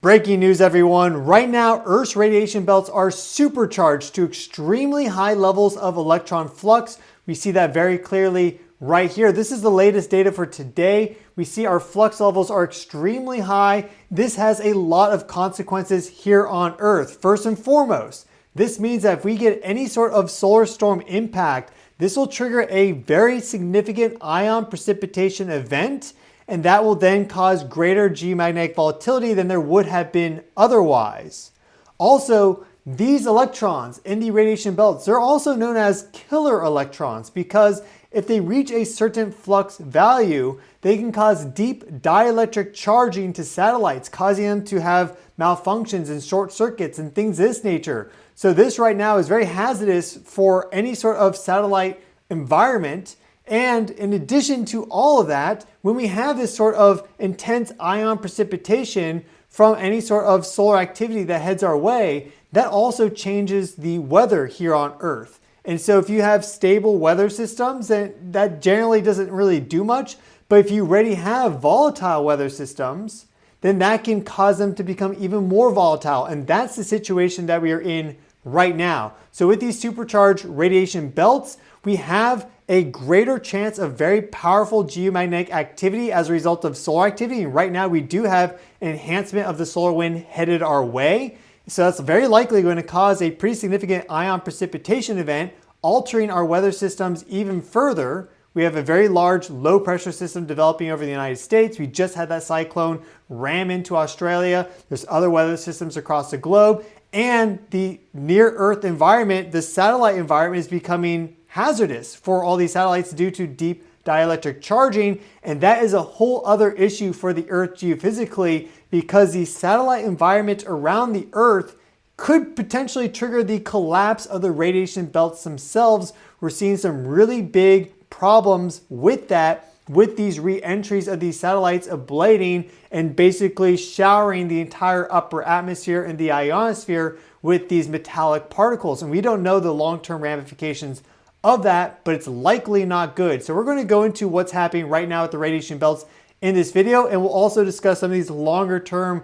Breaking news, everyone. Right now, Earth's radiation belts are supercharged to extremely high levels of electron flux. We see that very clearly right here. This is the latest data for today. We see our flux levels are extremely high. This has a lot of consequences here on Earth. First and foremost, this means that if we get any sort of solar storm impact, this will trigger a very significant ion precipitation event, and that will then cause greater geomagnetic volatility than there would have been otherwise. Also, these electrons in the radiation belts, they're also known as killer electrons because if they reach a certain flux value, they can cause deep dielectric charging to satellites, causing them to have malfunctions and short circuits and things of this nature. So this right now is very hazardous for any sort of satellite environment. And in addition to all of that, when we have this sort of intense ion precipitation from any sort of solar activity that heads our way, that also changes the weather here on Earth. And so if you have stable weather systems, then that generally doesn't really do much. But if you already have volatile weather systems, then that can cause them to become even more volatile. And that's the situation that we are in right now. So with these supercharged radiation belts, we have a greater chance of very powerful geomagnetic activity as a result of solar activity. And right now we do have an enhancement of the solar wind headed our way. So that's very likely going to cause a pretty significant ion precipitation event, altering our weather systems even further. We have a very large low pressure system developing over the United States. We just had that cyclone ram into Australia. There's other weather systems across the globe. And the near Earth environment, the satellite environment, is becoming hazardous for all these satellites due to deep dielectric charging. And that is a whole other issue for the Earth geophysically, because the satellite environment around the Earth could potentially trigger the collapse of the radiation belts themselves. We're seeing some really big problems with that, with these re-entries of these satellites ablating and basically showering the entire upper atmosphere and the ionosphere with these metallic particles. And we don't know the long-term ramifications of that, but it's likely not good. So we're going to go into what's happening right now with the radiation belts in this video, and we'll also discuss some of these longer-term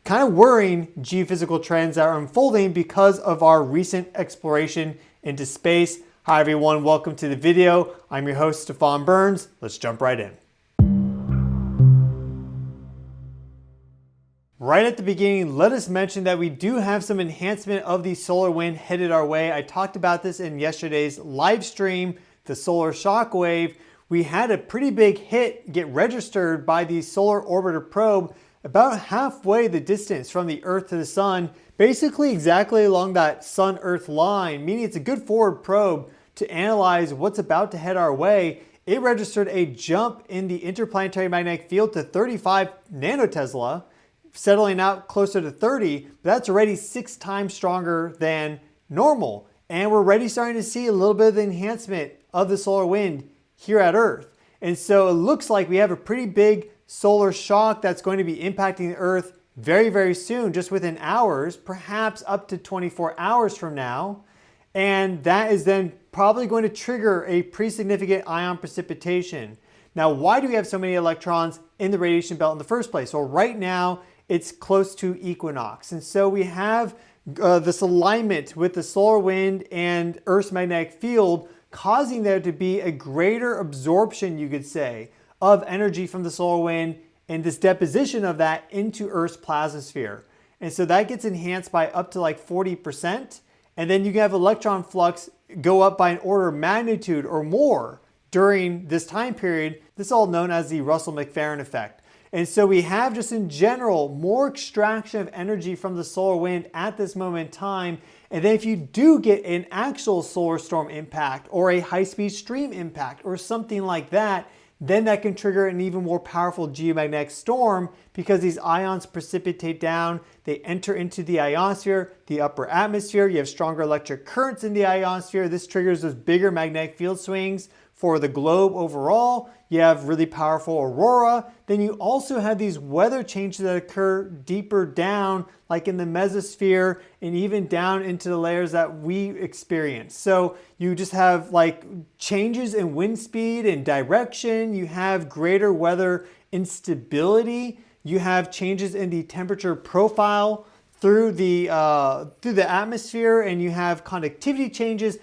kind of worrying geophysical trends that are unfolding because of our recent exploration into space. Hi everyone, welcome to the video. I'm your host, Stefan Burns. Let's jump right in. Right at the beginning, let us mention that we do have some enhancement of the solar wind headed our way. I talked about this in yesterday's live stream, the solar shock wave. We had a pretty big hit get registered by the Solar Orbiter probe about halfway the distance from the Earth to the Sun, basically exactly along that Sun-Earth line, meaning it's a good forward probe to analyze what's about to head our way. It registered a jump in the interplanetary magnetic field to 35 nanotesla, settling out closer to 30. That's already 6 times stronger than normal. And we're already starting to see a little bit of the enhancement of the solar wind here at Earth. And so it looks like we have a pretty big solar shock that's going to be impacting the Earth very, very soon, just within hours, perhaps up to 24 hours from now. And that is then probably going to trigger a pretty significant ion precipitation. Now, why do we have so many electrons in the radiation belt in the first place? Well, right now it's close to equinox. And so we have this alignment with the solar wind and Earth's magnetic field, causing there to be a greater absorption, you could say, of energy from the solar wind and this deposition of that into Earth's plasmasphere. And so that gets enhanced by up to like 40%. And then you can have electron flux go up by an order of magnitude or more during this time period. This is all known as the Russell-McLaren effect. And so we have just in general more extraction of energy from the solar wind at this moment in time. And then if you do get an actual solar storm impact or a high-speed stream impact or something like that, then that can trigger an even more powerful geomagnetic storm because these ions precipitate down, they enter into the ionosphere, the upper atmosphere, you have stronger electric currents in the ionosphere. This triggers those bigger magnetic field swings for the globe overall. You have really powerful aurora. Then you also have these weather changes that occur deeper down, like in the mesosphere and even down into the layers that we experience. So you just have like changes in wind speed and direction. You have greater weather instability You have changes in the temperature profile through the atmosphere, and you have conductivity changes.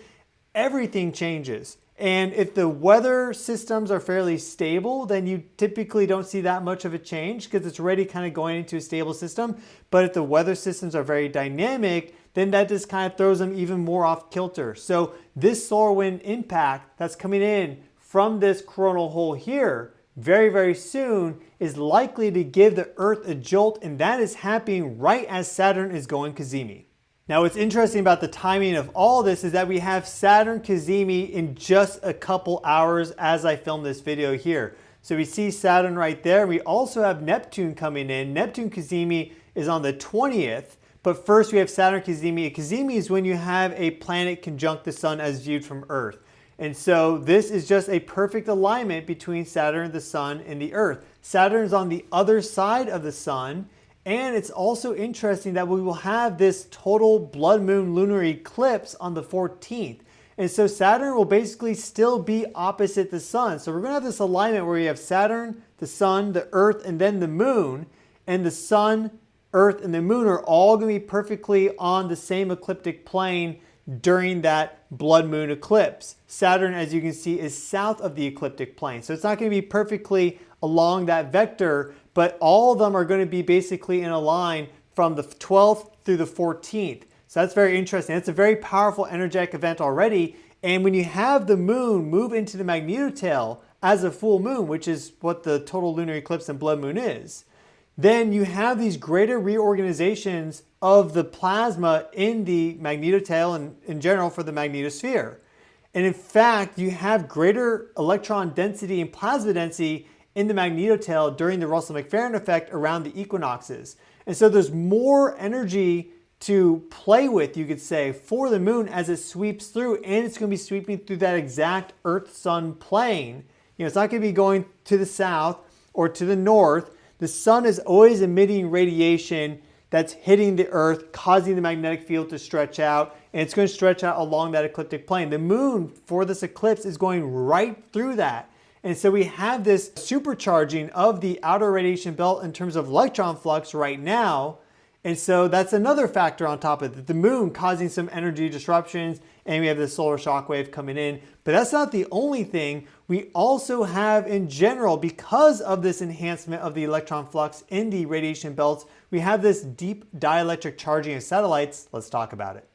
Everything changes. And if the weather systems are fairly stable, then you typically don't see that much of a change because it's already kind of going into a stable system. But if the weather systems are very dynamic, then that just kind of throws them even more off kilter. So this solar wind impact that's coming in from this coronal hole here very, very soon is likely to give the Earth a jolt, and that is happening right as Saturn is going cazimi. Now, what's interesting about the timing of all this is that we have Saturn cazimi in just a couple hours as I film this video here. So we see Saturn right there. We also have Neptune coming in. Neptune cazimi is on the 20th, but first we have Saturn cazimi. A cazimi is when you have a planet conjunct the sun as viewed from Earth. And so this is just a perfect alignment between Saturn, the sun, and the Earth. Saturn is on the other side of the sun. And it's also interesting that we will have this total blood moon lunar eclipse on the 14th. And so Saturn will basically still be opposite the sun. So we're going to have this alignment where you have Saturn, the sun, the Earth, and then the moon. And the sun, Earth, and the moon are all going to be perfectly on the same ecliptic plane during that blood moon eclipse. Saturn, as you can see, is south of the ecliptic plane. So it's not going to be perfectly along that vector, but all of them are going to be basically in a line from the 12th through the 14th. So that's very interesting. It's a very powerful energetic event already. And when you have the moon move into the magnetotail as a full moon, which is what the total lunar eclipse and blood moon is, then you have these greater reorganizations of the plasma in the magnetotail and in general for the magnetosphere. And in fact, you have greater electron density and plasma density in the magnetotail during the Russell-McFerrin effect around the equinoxes. And so there's more energy to play with, you could say, for the moon as it sweeps through, and it's going to be sweeping through that exact Earth-Sun plane. You know, it's not going to be going to the south or to the north. The sun is always emitting radiation that's hitting the Earth, causing the magnetic field to stretch out, and it's going to stretch out along that ecliptic plane. The moon, for this eclipse, is going right through that. And so we have this supercharging of the outer radiation belt in terms of electron flux right now. And so that's another factor on top of it. The moon causing some energy disruptions, and we have the solar shock wave coming in. But that's not the only thing. We also have in general, because of this enhancement of the electron flux in the radiation belts, we have this deep dielectric charging of satellites. Let's talk about it.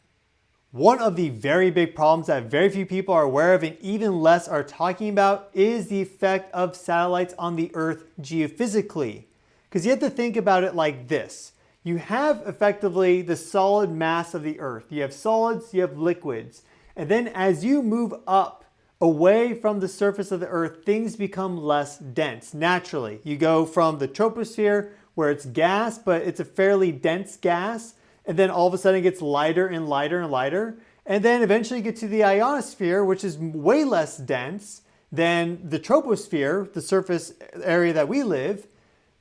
One of the very big problems that very few people are aware of and even less are talking about is the effect of satellites on the Earth geophysically. Because you have to think about it like this. You have effectively the solid mass of the Earth. You have solids, you have liquids. And then as you move up away from the surface of the Earth, things become less dense naturally. You go from the troposphere where it's gas, but it's a fairly dense gas. And then all of a sudden it gets lighter and lighter and lighter. And then eventually you get to the ionosphere, which is way less dense than the troposphere, the surface area that we live.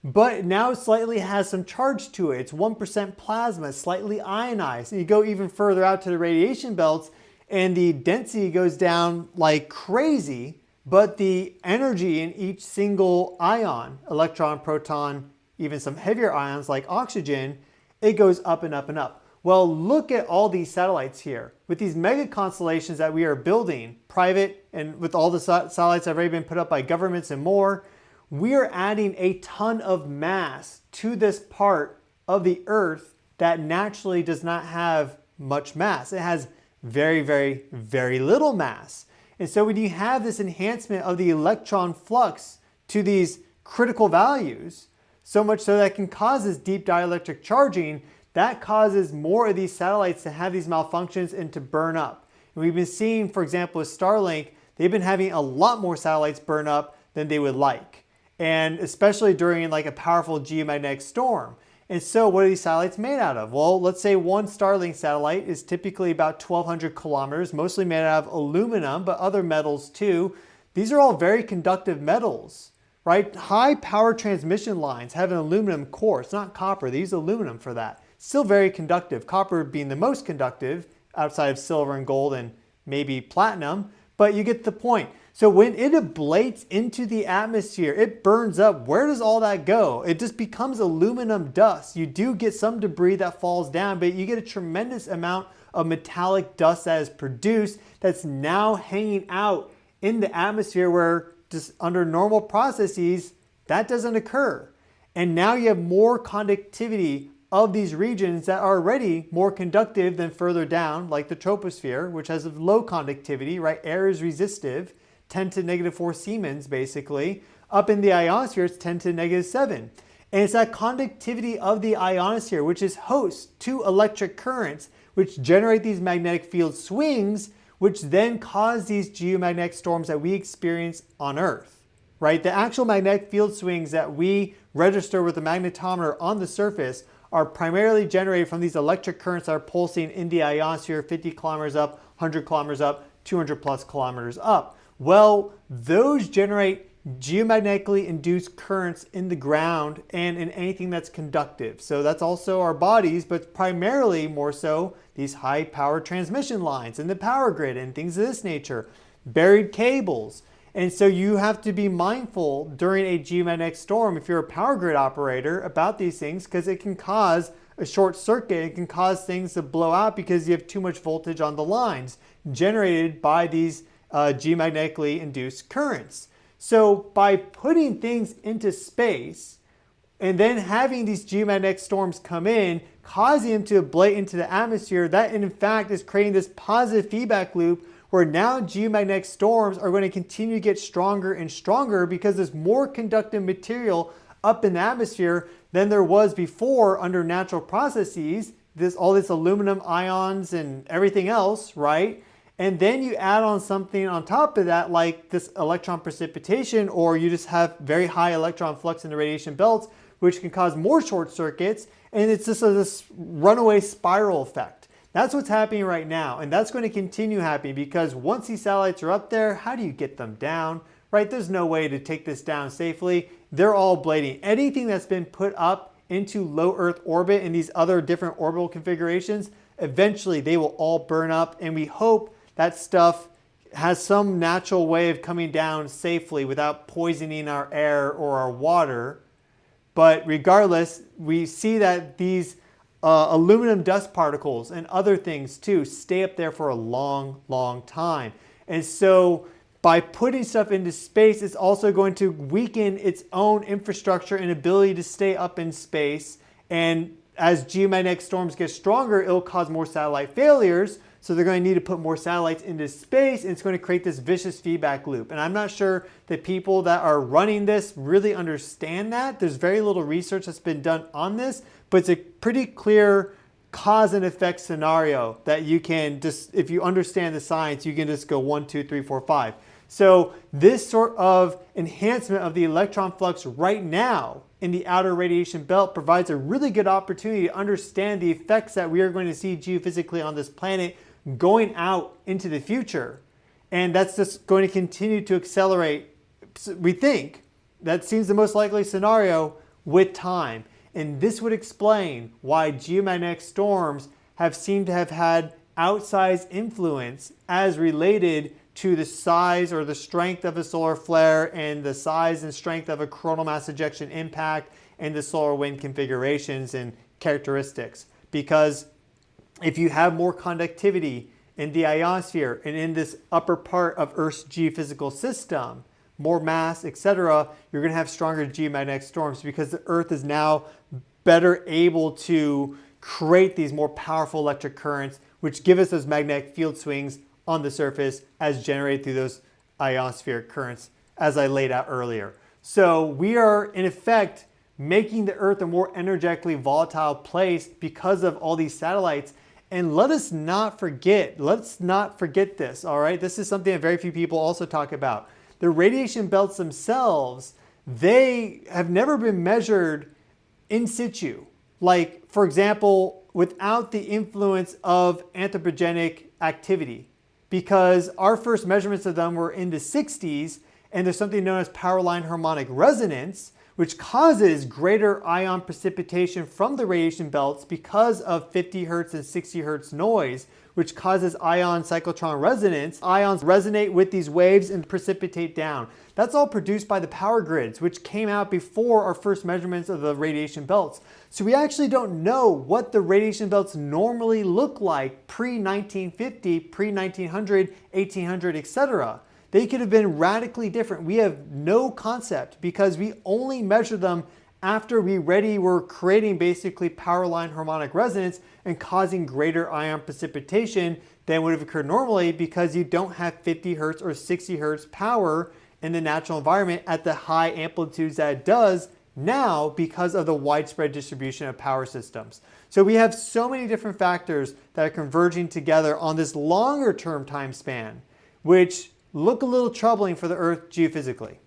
But now it slightly has some charge to it. It's 1% plasma, slightly ionized. And you go even further out to the radiation belts and the density goes down like crazy, but the energy in each single ion, electron, proton, even some heavier ions like oxygen, it goes up and up and up. Well, look at all these satellites here. With these mega constellations that we are building, private, and with all the satellites that have already been put up by governments and more, we are adding a ton of mass to this part of the Earth that naturally does not have much mass. It has very, very, very little mass. And so when you have this enhancement of the electron flux to these critical values, so much so that can cause this deep dielectric charging, that causes more of these satellites to have these malfunctions and to burn up. And we've been seeing, for example, with Starlink, they've been having a lot more satellites burn up than they would like. And especially during like a powerful geomagnetic storm. And so what are these satellites made out of? Well, let's say one Starlink satellite is typically about 1,200 kilometers, mostly made out of aluminum, but other metals too. These are all very conductive metals. Right? High power transmission lines have an aluminum core. It's not copper. They use aluminum for that. Still very conductive. Copper being the most conductive outside of silver and gold and maybe platinum. But you get the point. So when it ablates into the atmosphere, it burns up. Where does all that go? It just becomes aluminum dust. You do get some debris that falls down, but you get a tremendous amount of metallic dust that is produced that's now hanging out in the atmosphere, where just under normal processes, that doesn't occur. And now you have more conductivity of these regions that are already more conductive than further down, like the troposphere, which has a low conductivity, right? Air is resistive, 10 to negative 4 Siemens, basically. Up in the ionosphere, it's 10 to negative 7. And it's that conductivity of the ionosphere, which is host to electric currents, which generate these magnetic field swings, which then cause these geomagnetic storms that we experience on Earth, right? The actual magnetic field swings that we register with the magnetometer on the surface are primarily generated from these electric currents that are pulsing in the ionosphere 50 kilometers up, 100 kilometers up, 200 plus kilometers up. Well, those generate geomagnetically induced currents in the ground and in anything that's conductive. So that's also our bodies, but primarily more so these high power transmission lines and the power grid and things of this nature, buried cables. And so you have to be mindful during a geomagnetic storm, if you're a power grid operator, about these things, because it can cause a short circuit. It can cause things to blow out because you have too much voltage on the lines generated by these geomagnetically induced currents. So by putting things into space and then having these geomagnetic storms come in, causing them to ablate into the atmosphere, that in fact is creating this positive feedback loop where now geomagnetic storms are going to continue to get stronger and stronger because there's more conductive material up in the atmosphere than there was before under natural processes. All this aluminum ions and everything else, right? And then you add on something on top of that, like this electron precipitation, or you just have very high electron flux in the radiation belts, which can cause more short circuits. And it's just this runaway spiral effect. That's what's happening right now. And that's going to continue happening because once these satellites are up there, how do you get them down, right? There's no way to take this down safely. They're all blading. Anything that's been put up into low Earth orbit in these other different orbital configurations, eventually they will all burn up. And we hope that stuff has some natural way of coming down safely without poisoning our air or our water. But regardless, we see that these aluminum dust particles and other things too stay up there for a long, long time. And so by putting stuff into space, it's also going to weaken its own infrastructure and ability to stay up in space. And as geomagnetic storms get stronger, it'll cause more satellite failures. So they're going to need to put more satellites into space, and it's going to create this vicious feedback loop. And I'm not sure that people that are running this really understand that. There's very little research that's been done on this, but it's a pretty clear cause and effect scenario that you can just, if you understand the science, you can just go 1, 2, 3, 4, 5. So this sort of enhancement of the electron flux right now in the outer radiation belt provides a really good opportunity to understand the effects that we are going to see geophysically on this planet going out into the future. And that's just going to continue to accelerate, we think. That seems the most likely scenario with time. And this would explain why geomagnetic storms have seemed to have had outsized influence as related to the size or the strength of a solar flare and the size and strength of a coronal mass ejection impact and the solar wind configurations and characteristics. Because if you have more conductivity in the ionosphere and in this upper part of Earth's geophysical system, more mass, etc., you're going to have stronger geomagnetic storms because the Earth is now better able to create these more powerful electric currents, which give us those magnetic field swings on the surface as generated through those ionospheric currents, as I laid out earlier. So we are, in effect, making the Earth a more energetically volatile place because of all these satellites. And let's not forget this, all right? This is something that very few people also talk about. The radiation belts themselves, they have never been measured in situ. Like, for example, without the influence of anthropogenic activity, because our first measurements of them were in the 60s, and there's something known as power line harmonic resonance, which causes greater ion precipitation from the radiation belts because of 50 hertz and 60 hertz noise, which causes ion cyclotron resonance. Ions resonate with these waves and precipitate down. That's all produced by the power grids, which came out before our first measurements of the radiation belts. So we actually don't know what the radiation belts normally look like pre-1950, pre-1900, 1800, etc. They could have been radically different. We have no concept because we only measure them after we already were creating basically power line harmonic resonance and causing greater ion precipitation than would have occurred normally because you don't have 50 hertz or 60 hertz power in the natural environment at the high amplitudes that it does now because of the widespread distribution of power systems. So we have so many different factors that are converging together on this longer term time span, which look a little troubling for the Earth geophysically.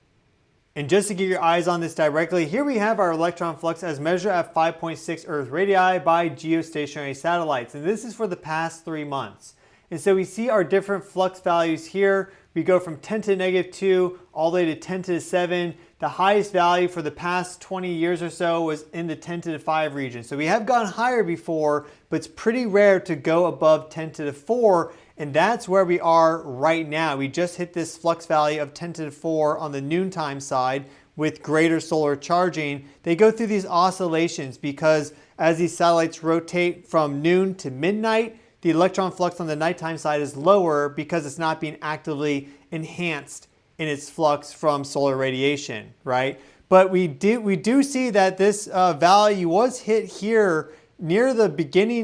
And just to get your eyes on this directly, here we have our electron flux as measured at 5.6 Earth radii by geostationary satellites. And this is for the past 3 months. And so we see our different flux values here. We go from 10 to the -2 all the way to 10 to the 7. The highest value for the past 20 years or so was in the 10 to the 5 region. So we have gone higher before, but it's pretty rare to go above 10 to the 4. And that's where we are right now. We just hit this flux value of 10 to the 4 on the noontime side with greater solar charging. They go through these oscillations because as these satellites rotate from noon to midnight, the electron flux on the nighttime side is lower because it's not being actively enhanced in its flux from solar radiation, right? But we do see that this value was hit here near the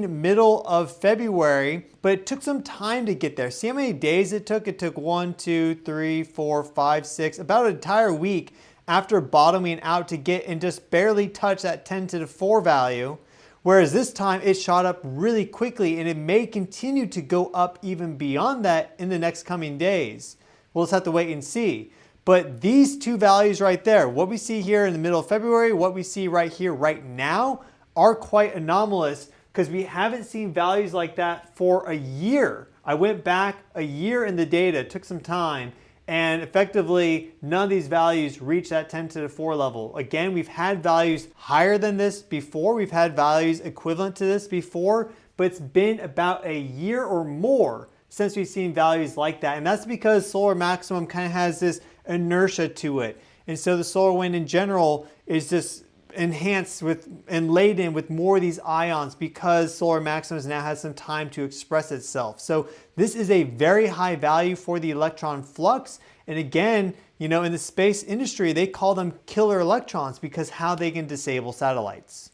middle of February, but it took some time to get there. See how many days it took? It took 1, 2, 3, 4, 5, 6, about an entire week after bottoming out to get and just barely touch that 10 to the 4 value. Whereas this time it shot up really quickly and it may continue to go up even beyond that in the next coming days. We'll just have to wait and see. But these two values right there, what we see here in the middle of February, what we see right here right now, are quite anomalous because we haven't seen values like that for a year. I went back a year in the data, it took some time, and effectively none of these values reach that 10 to the 4 level. Again, we've had values higher than this before, we've had values equivalent to this before, but it's been about a year or more since we've seen values like that. And that's because solar maximum kind of has this inertia to it. And so the solar wind in general is just enhanced with and laden with more of these ions because solar maximum now has some time to express itself. So this is a very high value for the electron flux. And again, you know, in the space industry, they call them killer electrons because how they can disable satellites.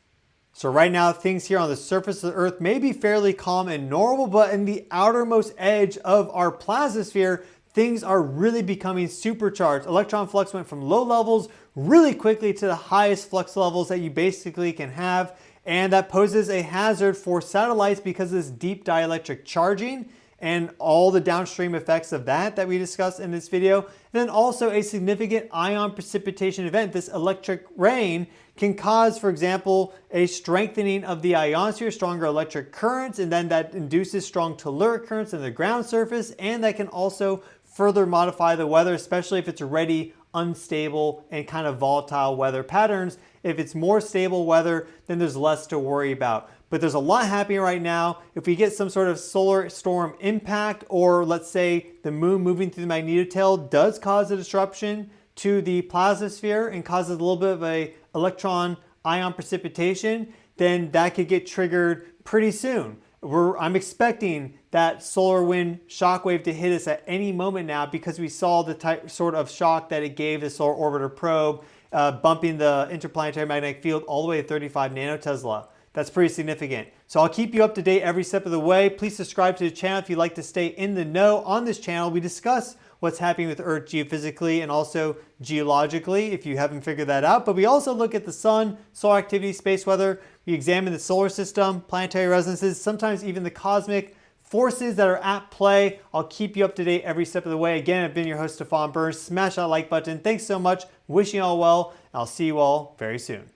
So right now, things here on the surface of the Earth may be fairly calm and normal, but in the outermost edge of our plastosphere, things are really becoming supercharged. Electron flux went from low levels really quickly to the highest flux levels that you basically can have. And that poses a hazard for satellites because of this deep dielectric charging and all the downstream effects of that we discussed in this video. And then also a significant ion precipitation event. This electric rain can cause, for example, a strengthening of the ionosphere, stronger electric currents, and then that induces strong telluric currents in the ground surface, and that can also further modify the weather, especially if it's already unstable and kind of volatile weather patterns. If it's more stable weather, then there's less to worry about. But there's a lot happening right now. If we get some sort of solar storm impact, or let's say the moon moving through the magnetotail does cause a disruption to the plastosphere and causes a little bit of a electron ion precipitation, then that could get triggered pretty soon. I'm expecting that solar wind shockwave to hit us at any moment now because we saw the sort of shock that it gave the solar orbiter probe, bumping the interplanetary magnetic field all the way to 35 nanotesla. That's pretty significant. So I'll keep you up to date every step of the way. Please subscribe to the channel if you'd like to stay in the know. On this channel, we discuss what's happening with Earth geophysically and also geologically, if you haven't figured that out. But we also look at the sun, solar activity, space weather. We examine the solar system, planetary resonances, sometimes even the cosmic forces that are at play. I'll keep you up to date every step of the way. Again, I've been your host, Stefan Burns. Smash that like button. Thanks so much. Wishing you all well. I'll see you all very soon.